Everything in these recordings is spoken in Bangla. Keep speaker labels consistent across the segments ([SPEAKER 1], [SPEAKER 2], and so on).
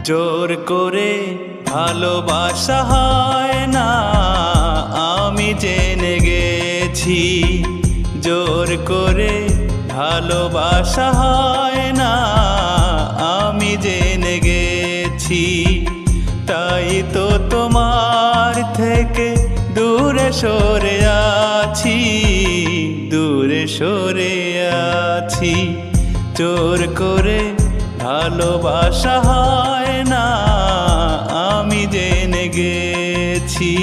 [SPEAKER 1] জোর করে ভালোবাসা হয় না, আমি জেনে গেছি। জোর করে ভালোবাসা হয় না, আমি জেনে গেছি। তাই তো তোমার থেকে দূরে সরে আছি, দূরে সরে আছি। জোর করে ভালোবাসা হয় না, আমি জেনে গেছি।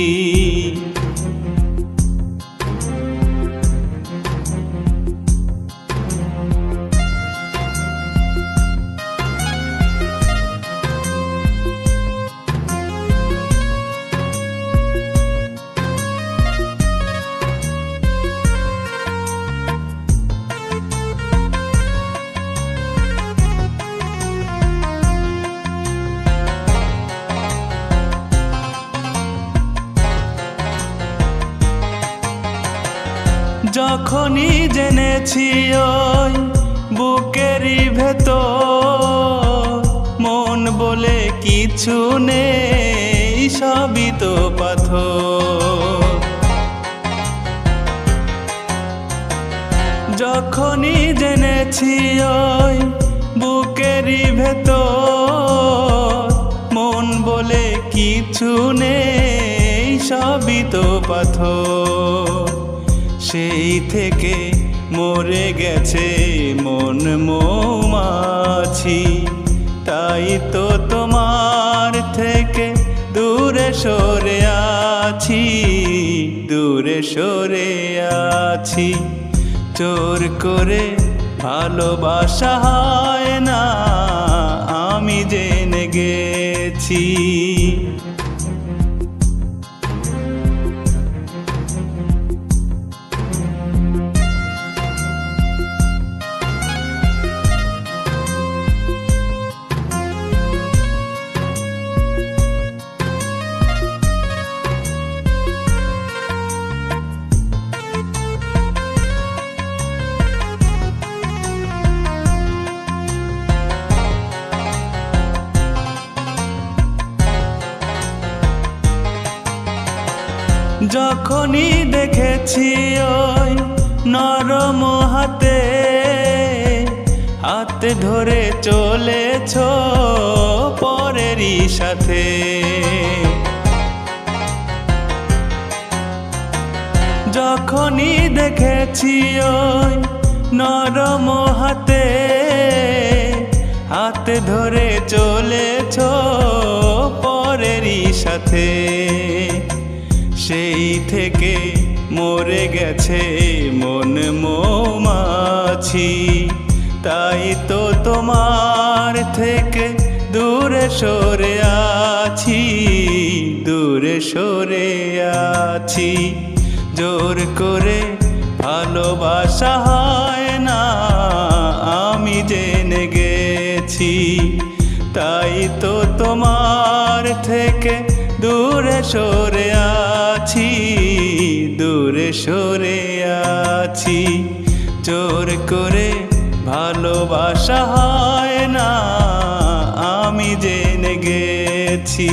[SPEAKER 1] যখনই জেনেছি ওই বুকেরই ভেতর মন বলে কিছু নেই, সবই তো পাথর। যখনই জেনেছি ওই বুকেরই ভেতর মন বলে কিছু নেই, সবই তো পাথর। সেই থেকে মরে গেছে মন মৌমাছি, তাই তো তোমার থেকে দূরে সরে আছি, দূরে সরে আছি। জোর করে ভালোবাসা হয় না, আমি জেনে গেছি। যখনই দেখেছি ওই নরম হাতে, হাত ধরে চলেছ পরেরই সাথে। যখনই দেখেছি ওই নরম হাতে, হাত ধরে চলেছ পরেরই সাথে। সেই থেকে মরে গেছে মন মৌমাছি, তাই তো তোমার থেকে দূরে সরে আছি, দূরে সরে আছি। জোর করে ভালোবাসা হয় না, আমি জেনে গেছি। তাই তো তোমার থেকে দূরে সরে আছি, দূরে সরে আছি। জোর করে ভালোবাসা হয় না, আমি জেনে গেছি।